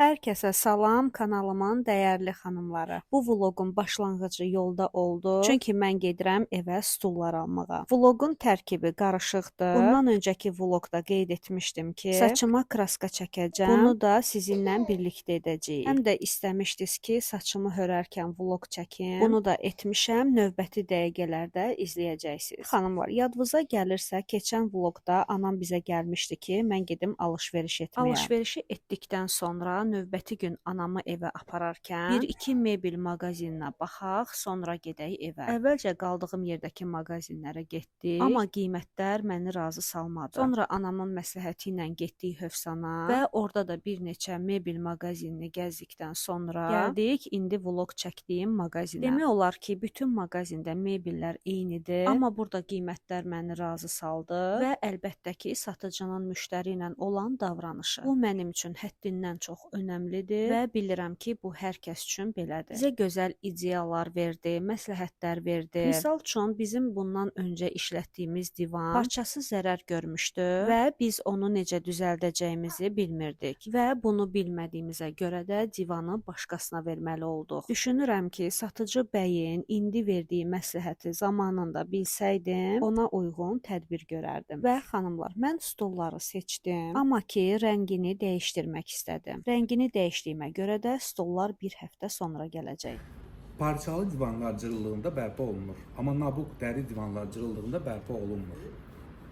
Hər kəsə salam, kanalımın dəyərli xanımları. Bu vloqun başlanğıcı yolda oldu. Çünki mən gedirəm evə stullar almağa. Vloqun tərkibi qarışıqdır. Bundan öncəki vloqda qeyd etmişdim ki, saçıma kraska çəkəcəm. Bunu da sizinlə birlikdə edəcəyik. Həm də istəmişdiniz ki, saçımı hörərkən vloq çəkim. Bunu da etmişəm. Növbəti dəqiqələrdə izləyəcəksiniz. Xanımlar, yadınıza gəlirsə, keçən vloqda anam bizə gəlmişdi ki, mən gedim alış-veriş etməyə. Alış-verişi etdikdən sonra növbəti gün anamı evə apararkən bir-iki mebel mağazininə baxaq, sonra gedək evə. Əvvəlcə qaldığım yerdəki mağazinlərə getdik, amma qiymətlər məni razı salmadı. Sonra anamın məsləhəti ilə getdik Hövsana və orada da bir neçə mebel mağazinini gəzdikdən sonra gəldik indi vloq çəkdiyim mağazinə. Demək olar ki, bütün mağazində mebellər eynidir, amma burada qiymətlər məni razı saldı və əlbəttə ki, satıcının müştəri ilə olan davranışı. Bu mənim üçün həddindən çox önəmlidir və bilirəm ki, bu hər kəs üçün belədir. Bizə gözəl ideyalar verdi, məsləhətlər verdi. Misal üçün bizim bundan öncə işlətdiyimiz divan parçası zərər görmüşdü və biz onu necə düzəldəcəyimizi bilmirdik və bunu bilmədiyimizə görə də divanı başqasına verməli olduq. Düşünürəm ki, satıcı bəyin indi verdiyi məsləhəti zamanında bilsəydim, ona uyğun tədbir görərdim. Və xanımlar, mən stolları seçdim, amma ki, rəngini dəyişdirmək istədim. Rəngini dəyişdiyimə görə də stollar bir həftə sonra gələcək. Parçalı divanlar cırıldığında bərpa olunur, amma nabuk dəri divanlar cırıldığında bərpa olunmur.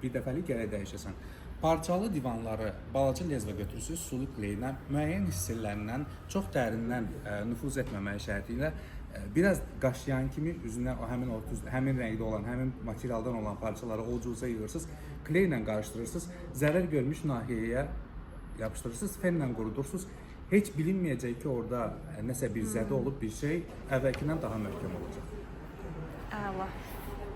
Bir dəfəlik gərək dəyişəsən. Parçalı divanları balaca lezvə götürürsünüz, sulu kleylə, müəyyən hissələrindən çox dərindən nüfuz etməməyi şərti ilə biraz qaşıyan kimi üzünə həmin rəngdə olan, həmin materialdan olan parçaları olcuza yığırsınız, kleylə qarışdırırsınız, zərər görmüş nahiyəyə yapışdırırsınız, fenlə qurudursunuz. Heç bilinməyəcək ki, orada nəsə bir zədə olub bir şey əvvəlkindən daha möhkəm olacaq. Əla.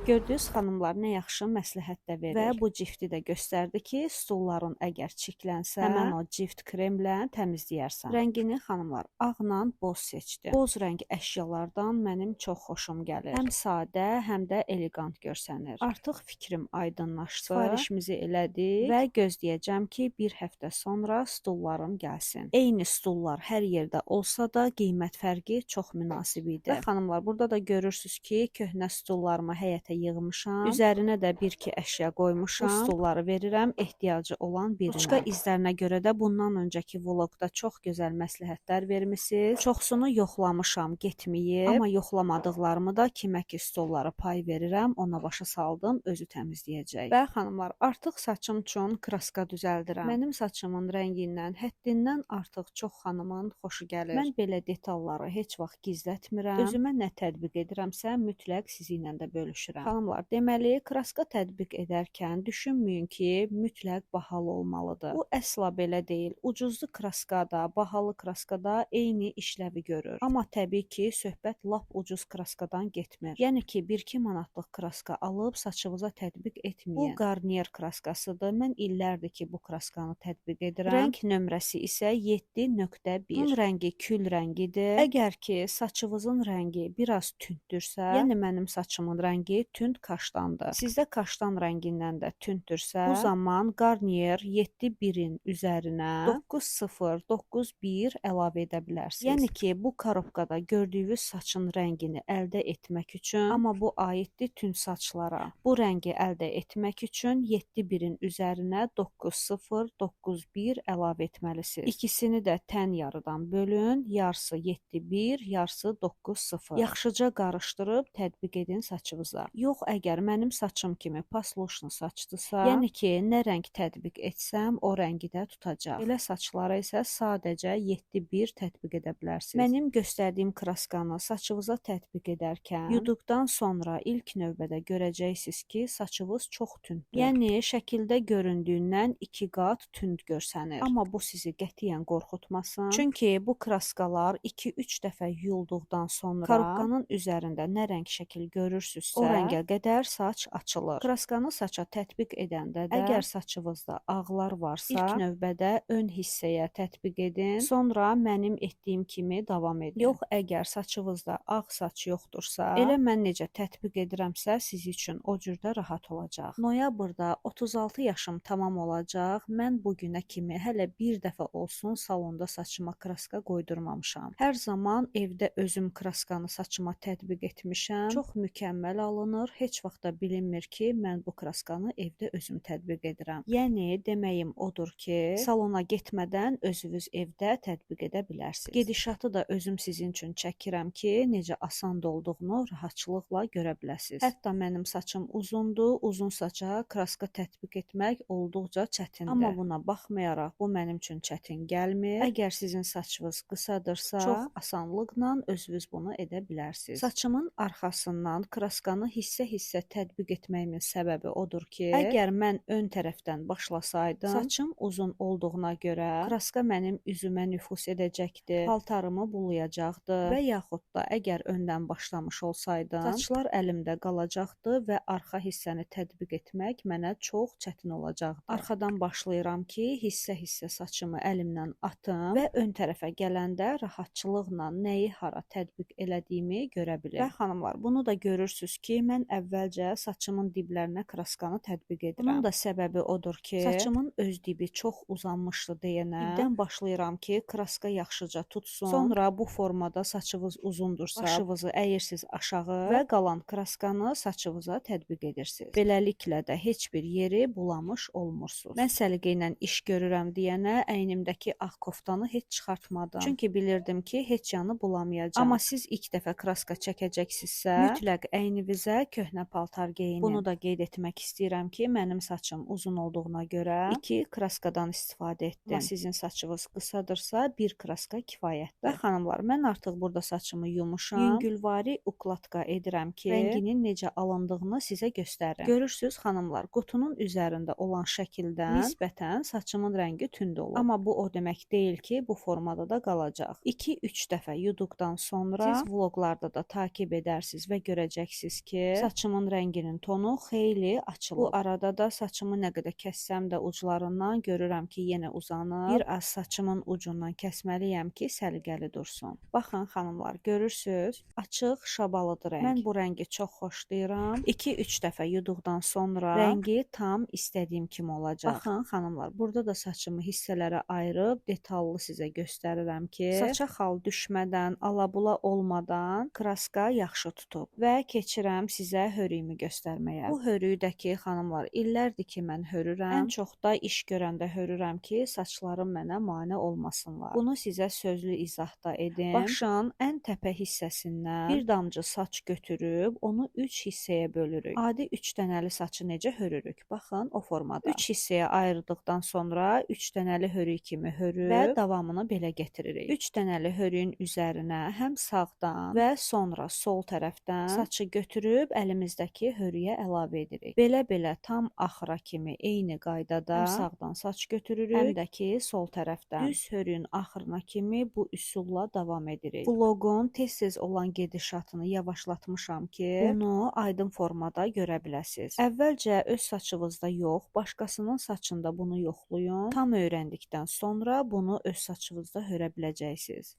Gördünüz xanımlar, nə yaxşı məsləhət də verir. Və bu cifti də göstərdi ki, stulların əgər çirklənsə, həmən o cift kremlə təmizləyərsən. Rəngini xanımlar, ağla boz seçdim. Boz rəng əşyalardan mənim çox xoşum gəlir. Həm sadə, həm də elegant görsənir. Artıq fikrim aydınlaşdı. Sifarişimizi elədik və gözləyəcəm ki, bir həftə sonra stullarım gəlsin. Eyni stullar hər yerdə olsa da qiymət fərqi çox münasib idi. Və xanımlar, burada da görürsünüz ki, köhnə stullarımı həyətə yığmışam. Üzərinə də bir-iki əşya qoymuşam. Bu stulları verirəm ehtiyacı olan birinə. Uçqa izlərinə görə də bundan öncəki vloqda çox gözəl məsləhətlər vermisiniz. Çoxsunu yoxlamışam, getməyib. Amma yoxlamadıqlarımı da kimə ki stulları pay verirəm, ona başa saldım, özü təmizləyəcək. Və xanımlar, artıq saçım üçün kraska düzəldirəm. Mənim saçımın rəngindən həddindən artıq çox xanımın xoşu gəlir. Mən belə detalları heç vaxt gizlətmirəm. Özümə nə tətbiq edirəmsə, mütləq sizinlə də bölüşürəm. Xanımlar, deməli, kraska tətbiq edərkən düşünməyin ki, mütləq bahalı olmalıdır. Bu əsla belə deyil. Ucuzlu kraskada, bahalı kraskada eyni işləvi görür. Amma təbii ki, söhbət lap ucuz kraskadan getmir. Yəni ki, 1-2 manatlıq kraska alıb saçınıza tətbiq etməyin. Bu Garnier kraskasıdır. Mən illərdir ki, bu kraskanı tətbiq edirəm. Rəng nömrəsi isə 7.1. Bunun rəngi kül rəngidir. Əgər ki, saçınızın rəngi biraz tündürsə, yəni mənim saçımın rəngi tünd kaşdandır. Sizdə kaşdan rəngindən də tünddürsə, bu zaman Garnier 7.1-in üzərinə 9.091 əlavə edə bilərsiniz. Yəni ki, bu korobkada gördüyünüz saçın rəngini əldə etmək üçün, amma bu aiddir tünd saçlara. Bu rəngi əldə etmək üçün 7.1-in üzərinə 9.091 əlavə etməlisiniz. İkisini də tən yarıdan bölün, yarısı 7.1, yarısı 9.0. Yaxşıca qarışdırıb tətbiq edin saçınıza. Yox, əgər mənim saçım kimi pasloşnu saçdısa, yəni ki, nə rəng tətbiq etsəm, o rəngi də tutacaq. Belə saçlara isə sadəcə 7.1 tətbiq edə bilərsiniz. Mənim göstərdiyim kraskanı saçınıza tətbiq edərkən, yuduqdan sonra ilk növbədə görəcəksiniz ki, saçınız çox tündür. Yəni, şəkildə göründüyündən 2 qat tünd görsənir. Amma bu sizi qətiyyən qorxutmasın. Çünki bu kraskalar 2-3 dəfə yuyulduqdan sonra korobkanın üzərində nə rəng şəkil görürsünüzsə, o rəng rəngə qədər saç açılır. Kraskanı saça tətbiq edəndə də əgər saçınızda ağlar varsa, ilk növbədə ön hissəyə tətbiq edin, sonra mənim etdiyim kimi davam edin. Yox, əgər saçınızda ağ saç yoxdursa, elə mən necə tətbiq edirəmsə, siz üçün o cürdə rahat olacaq. Noyabrda 36 yaşım tamam olacaq. Mən bu günə kimi hələ bir dəfə olsun salonda saçıma kraska qoydurmamışam. Hər zaman evdə özüm kraskanı saçıma tətbiq etmişəm. Çox mükəmməl alınır. Heç vaxt da bilinmir ki, mən bu kraskanı evdə özüm tətbiq edirəm. Yəni deməyim odur ki, salona getmədən özünüz evdə tətbiq edə bilərsiniz. Gedişatı da özüm sizin üçün çəkirəm ki, necə asan olduğunu rahatçılıqla görə biləsiniz. Hətta mənim saçım uzundur. Uzun saça kraska tətbiq etmək olduqca çətindir. Amma buna baxmayaraq bu mənim üçün çətin gəlmir. Əgər sizin saçınız qısadırsa, çox asanlıqla özünüz bunu edə bilərsiniz. Saçımın arxasından kraskanı hissə-hissə tətbiq etməyimin səbəbi odur ki, əgər mən ön tərəfdən başlasaydım, saçım uzun olduğuna görə kraska mənim üzümə nüfuz edəcəkdi, paltarımı bulayacaqdı və yaxud da əgər öndən başlamış olsaydım, saçlar əlimdə qalacaqdı və arxa hissəni tətbiq etmək mənə çox çətin olacaqdı. Arxadan başlayıram ki, hissə-hissə saçımı əlimdən atım və ön tərəfə gələndə rahatçılıqla nəyi hara tətbiq elədiyimi görə bilim. Və xanımlar, bunu da görürsünüz ki, mən əvvəlcə saçımın diblərinə kraskanı tətbiq edirəm. Bunun da səbəbi odur ki, saçımın öz dibi çox uzanmışdı deyənə, dibdən başlayıram ki, kraska yaxşıca tutsun. Sonra bu formada saçınız uzundursa, başınızı əyirsiniz aşağı və qalan kraskanı saçınıza tətbiq edirsiniz. Beləliklə də heç bir yeri bulamış olmursunuz. Mən səliqə ilə iş görürəm deyənə əynimdəki ağ koftanı heç çıxartmadım. Çünki bilirdim ki, heç yanı bulamayacağam. Amma siz ilk dəfə kraska çəkəcəksinizsə, mütləq əyninizə köhnə paltar geyinin. Bunu da qeyd etmək istəyirəm ki, mənim saçım uzun olduğuna görə 2 kraskadan istifadə etdim. Amma sizin saçınız qısadırsa, bir kraska kifayətdir. Və xanımlar, mən artıq burada saçımı yumuşam. Yüngülvari ukladka edirəm ki, rənginin necə alındığını sizə göstərim. Görürsüz xanımlar, qutunun üzərində olan şəkildən nisbətən saçımın rəngi tünd olur. Amma bu o demək deyil ki, bu formada da qalacaq. 2-3 dəfə yuduqdan sonra siz vloqlarda da takib edərsiniz və görəcəksiniz ki, saçımın rənginin tonu xeyli açılır. Bu arada da saçımı nə qədər kəssəm də uclarından görürəm ki, yenə uzanır. Bir az saçımın ucundan kəsməliyəm ki, səliqəli dursun. Baxın xanımlar, görürsüz, açıq şabalıdır rəng. Mən bu rəngi çox xoşlayıram. 2-3 dəfə yuduqdan sonra rəngi tam istədiyim kimi olacaq. Baxın xanımlar, burada da saçımı hissələrə ayırıb detallı sizə göstərirəm ki, saça xal düşmədən, alabula olmadan kraska yaxşı tutub. Və keçirəm sizə hörüyümü göstərməyə. Bu hörüydəki xanımlar, illərdir ki, mən hörürəm. Ən çox da iş görəndə hörürəm ki, saçlarım mənə mane olmasınlar. Bunu sizə sözlü izahda edim. Başın ən təpə hissəsindən bir damcı saç götürüb, onu 3 hissəyə bölürük. Adi 3 dənəli saçı necə hörürük? Baxın, o formada. 3 hissəyə ayırdıqdan sonra 3 dənəli hörük kimi hörüb və davamını belə getiririk. 3 dənəli hörüyün üzərinə həm sağdan və sonra sol tərəfdən saçı götürüb əlimizdəki hörüyə əlavə edirik. Belə-belə tam axıra kimi eyni qaydada həm sağdan saç götürürük, həm də ki sol tərəfdən düz hörüyün axırına kimi bu üsulla davam edirik. Vloqun tez-tez olan gedişatını yavaşlatmışam ki, bunu aydın formada görə biləsiniz. Əvvəlcə öz saçınızda yox, başqasının saçında bunu yoxlayın. Tam öyrəndikdən sonra bunu öz saçınızda hörə biləcəksiniz.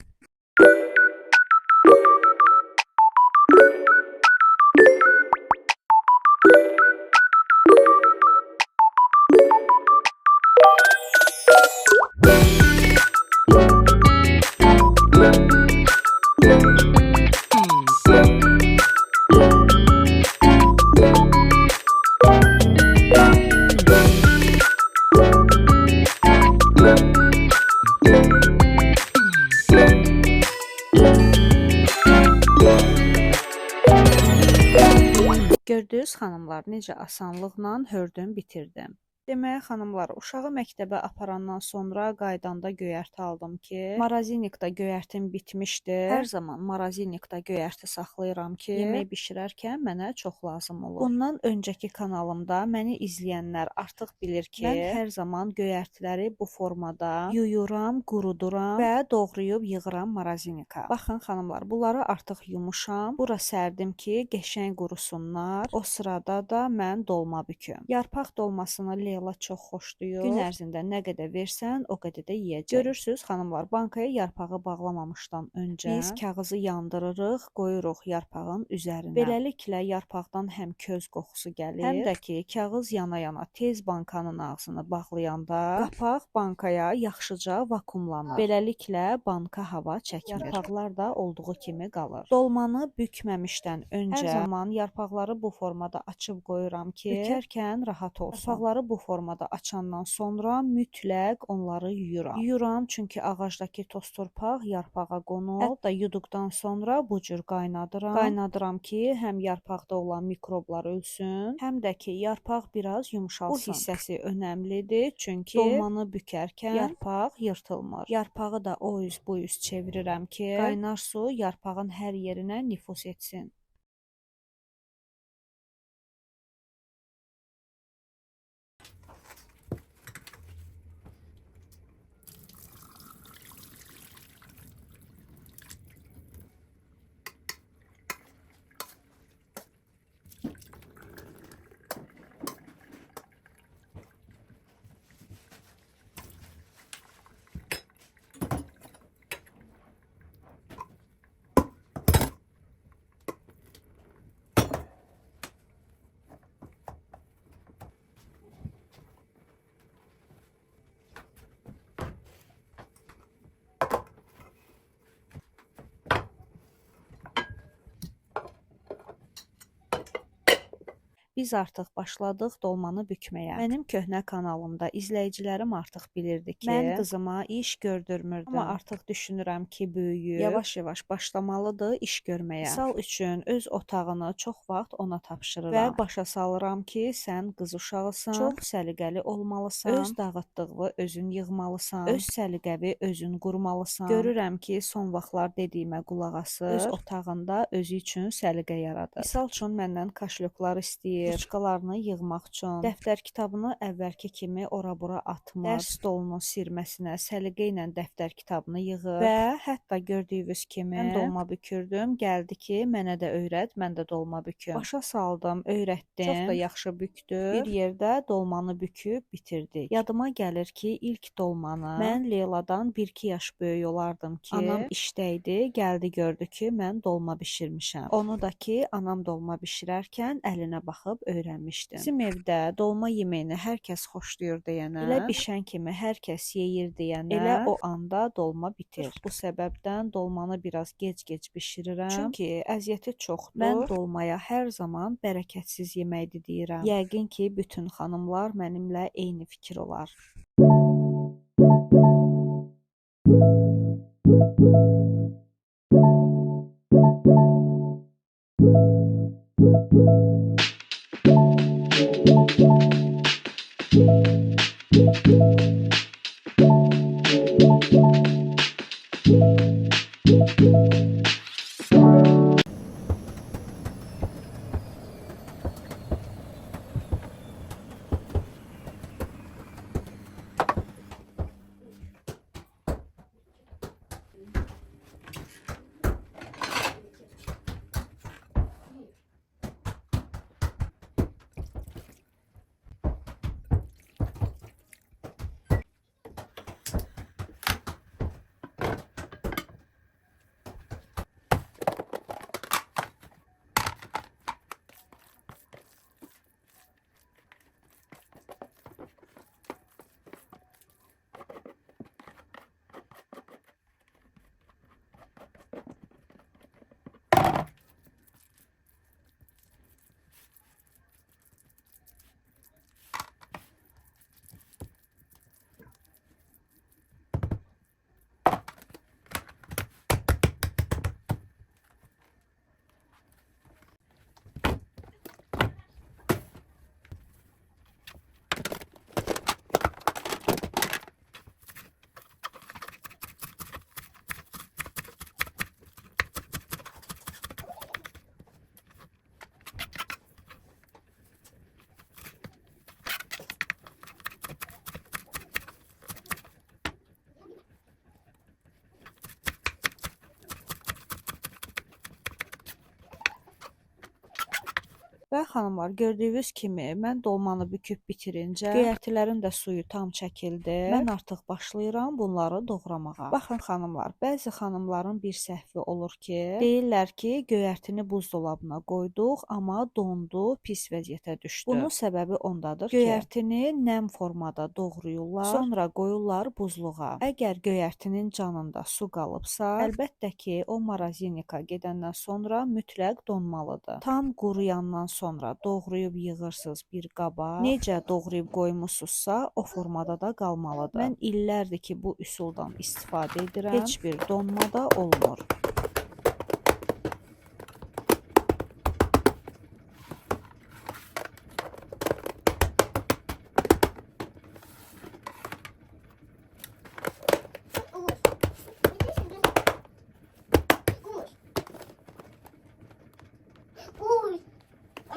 Gördünüz xanımlar, necə asanlıqla hördüm, bitirdim. Deməli xanımlar, uşağı məktəbə aparandan sonra qaydanda göyərti aldım ki, marazinikdə göyərtim bitmişdi. Hər zaman marazinikdə göyərti saxlayıram ki, yemək bişirərkən mənə çox lazım olur. Bundan öncəki kanalımda məni izləyənlər artıq bilir ki, mən hər zaman göyərtiləri bu formada yuyuram, quruduram və doğrayıb yığıram marazinika. Baxın xanımlar, bunları artıq yumuşam. Bura sərdim ki, qəşəng qurusunlar. O sırada da mən dolma büküm. Yarpaq dolmasını Leyla çox xoşlayır. Gün ərzində nə qədər versən, o qədər də yeyəcək. Görürsüz xanımlar, bankaya yarpağı bağlamamışdan öncə biz kağızı yandırırıq, qoyuruq yarpağın üzərinə. Beləliklə yarpaqdan həm köz qoxusu gəlir, həm də ki, kağız yana-yana tez bankanın ağzını bağlayanda qapaq bankaya yaxşıca vakuumlanır. Beləliklə banka hava çəkmir. Yarpaqlar da olduğu kimi qalır. Dolmanı bükməmişdən öncə hər zaman yarpaqları bu formada açıb qoyuram ki, bükərkən rahat olsun. Yarpaqları bu formada açandan sonra mütləq onları yuyuram. Yuyuram çünki ağacdakı toz torpaq yarpağa qonur. Hətta yuduqdan sonra bu cür qaynadıram. Qaynadıram ki, həm yarpaqda olan mikroblar ölsün, həm də ki, yarpaq biraz yumşalsın. Bu hissəsi önəmlidir, çünki dolmanı bükərkən yarpaq yırtılmır. Yarpağı da o üz bu üz çevirirəm ki, qaynar su yarpağın hər yerinə nüfuz etsin. Biz artıq başladıq dolmanı bükməyə. Mənim köhnə kanalımda izləyicilərim artıq bilirdi ki, mən qızıma iş gördürmürdüm. Amma artıq düşünürəm ki, böyüyüb, yavaş-yavaş başlamalıdır iş görməyə. Misal üçün, öz otağını çox vaxt ona tapşırıram və başa salıram ki, sən qız uşağısan, çox səliqəli olmalısan, öz dağıtdığı özün yığmalısan, öz səliqəvi özün qurmalısan. Görürəm ki, son vaxtlar dediyimə qulaq asır, öz otağında özü üçün səliqə yaradır. Misal üçün, məndən kaşlyoklar istəyir, ruçkalarını yığmaq üçün, dəftər kitabını əvvəlki kimi ora-bura atmır, dərs stolunun sirməsinə səliqə ilə dəftər kitabını yığır və hətta gördüyünüz kimi mən dolma bükürdüm, gəldi ki, mənə də öyrət, mən də dolma büküm. Başa saldım, öyrətdim, çox da yaxşı bükdü. Bir yerdə dolmanı büküb bitirdik. Yadıma gəlir ki, ilk dolmanı mən Leyladan 1-2 yaş böyük olardım ki, anam işdə idi, gəldi gördü ki, mən dolma bişirmişəm. Onu da ki, anam dolma bişirərkən əlinə baxıb öyrənmişdim. Bizim evdə dolma yeməyini hər kəs xoşlayır deyənə, elə bişən kimi hər kəs yeyir deyənə, elə o anda dolma bitir. Bu səbəbdən dolmanı biraz gec-gec bişirirəm. Çünki əziyyəti çoxdur. Mən dolmaya hər zaman bərəkətsiz yeməkdir deyirəm. Yəqin ki, bütün xanımlar mənimlə eyni fikir olar. Və xanımlar, gördüyünüz kimi mən dolmanı büküb bitirincə göyərtilərin də suyu tam çəkildi. Mən artıq başlayıram bunları doğramağa. Baxın xanımlar, bəzi xanımların bir səhvi olur ki, deyirlər ki, göyərtini buzdolabına qoyduq, amma dondu, pis vəziyyətə düşdü. Bunun səbəbi ondadır ki, göyərtini nəm formada doğrayırlar, sonra qoyurlar buzluğa. Əgər göyərtinin canında su qalıbsa, əlbəttə ki, o marazinika gedəndən sonra mütləq donmalıdır. Tam quruyandan sonra doğrayıb yığırsınız bir qaba. Necə doğrayıb qoymusunuzsa, o formada da qalmalıdır. Mən illərdir ki, bu üsuldan istifadə edirəm. Heç bir donmada olmur.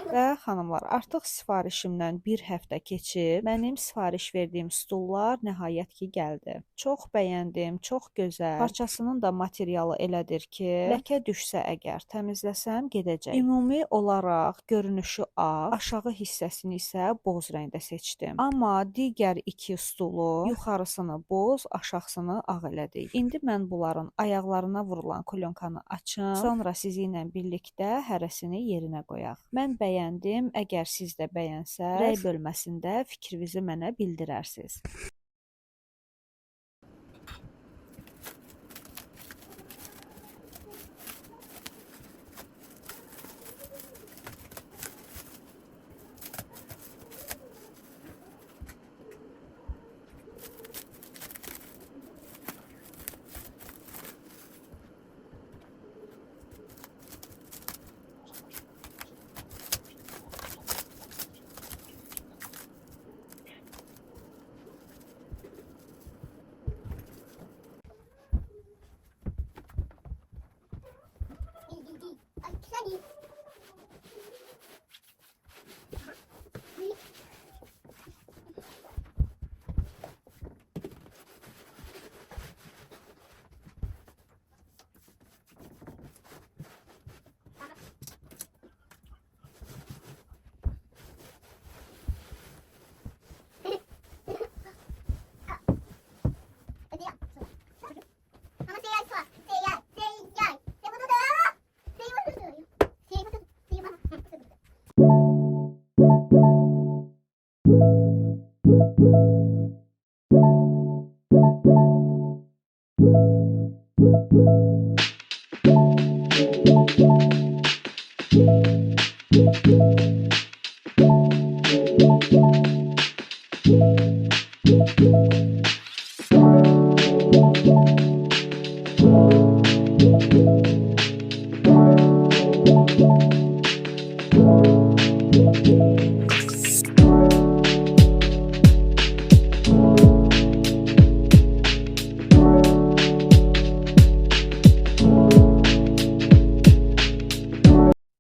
Və xanımlar, artıq sifarişimdən bir həftə keçib, mənim sifariş verdiyim stullar nəhayət ki gəldi. Çox bəyəndim, çox gözəl. Parçasının da materialı elədir ki, ləkə düşsə əgər təmizləsəm gedəcək. Ümumi olaraq görünüşü ağ, aşağı hissəsini isə boz rəngdə seçdim. Amma digər iki stulu yuxarısını boz, aşağısını ağ elədik. İndi mən bunların ayaqlarına vurulan kolyonkanı açım, sonra sizi ilə birlikdə hərəsini yerinə qoyaq. Mən bəyəndim. Əgər siz də bəyənsəz, rəy bölməsində fikrinizi mənə bildirərsiniz.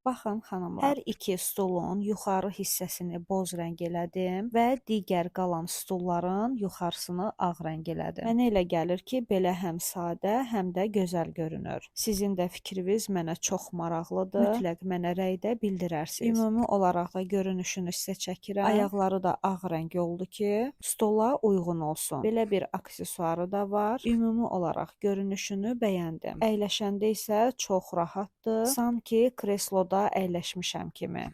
Baxın xanımlar, hər iki stulun yuxarı hissəsini boz rəng elədim və digər qalan stulların yuxarısını ağ rəng elədim. Mənə elə gəlir ki, belə həm sadə, həm də gözəl görünür. Sizin də fikriniz mənə çox maraqlıdır. Mütləq mənə rəydə bildirərsiniz. Ümumi olaraq da görünüşünü sizə çəkirəm. Ayaqları da ağ rəng oldu ki, stola uyğun olsun. Belə bir aksesuarı da var. Ümumi olaraq görünüşünü bəyəndim. Əyləşəndə isə çox rahatdır. Sanki kresloda əyləşmişəm kimi.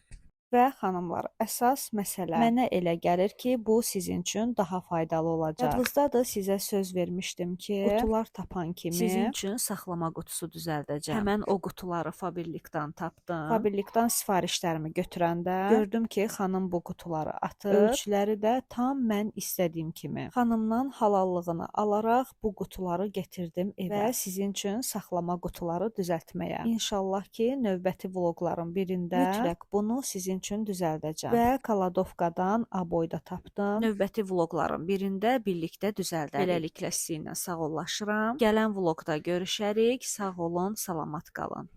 Və xanımlar, əsas məsələ mənə elə gəlir ki, bu sizin üçün daha faydalı olacaq. Yadınızdadır, sizə söz vermişdim ki, qutular tapan kimi sizin üçün saxlama qutusu düzəldəcəm. Həmən o qutuları Faberlikdən tapdım. Faberlikdən sifarişlərimi götürəndə gördüm ki, xanım bu qutuları atır. Ölçüləri də tam mən istədiyim kimi. Xanımdan halallığını alaraq bu qutuları getirdim evə və sizin üçün saxlama qutuları düzəltməyə. İnşallah ki, növbəti vloqların birində mütləq bunu sizin üçün düzəldəcəm. Və Kaladovkadan aboyda tapdım. Növbəti vloqların birində birlikdə düzəldərik. Beləliklə sizinlə sağollaşıram. Gələn vloqda görüşərik. Sağ olun, salamat qalın.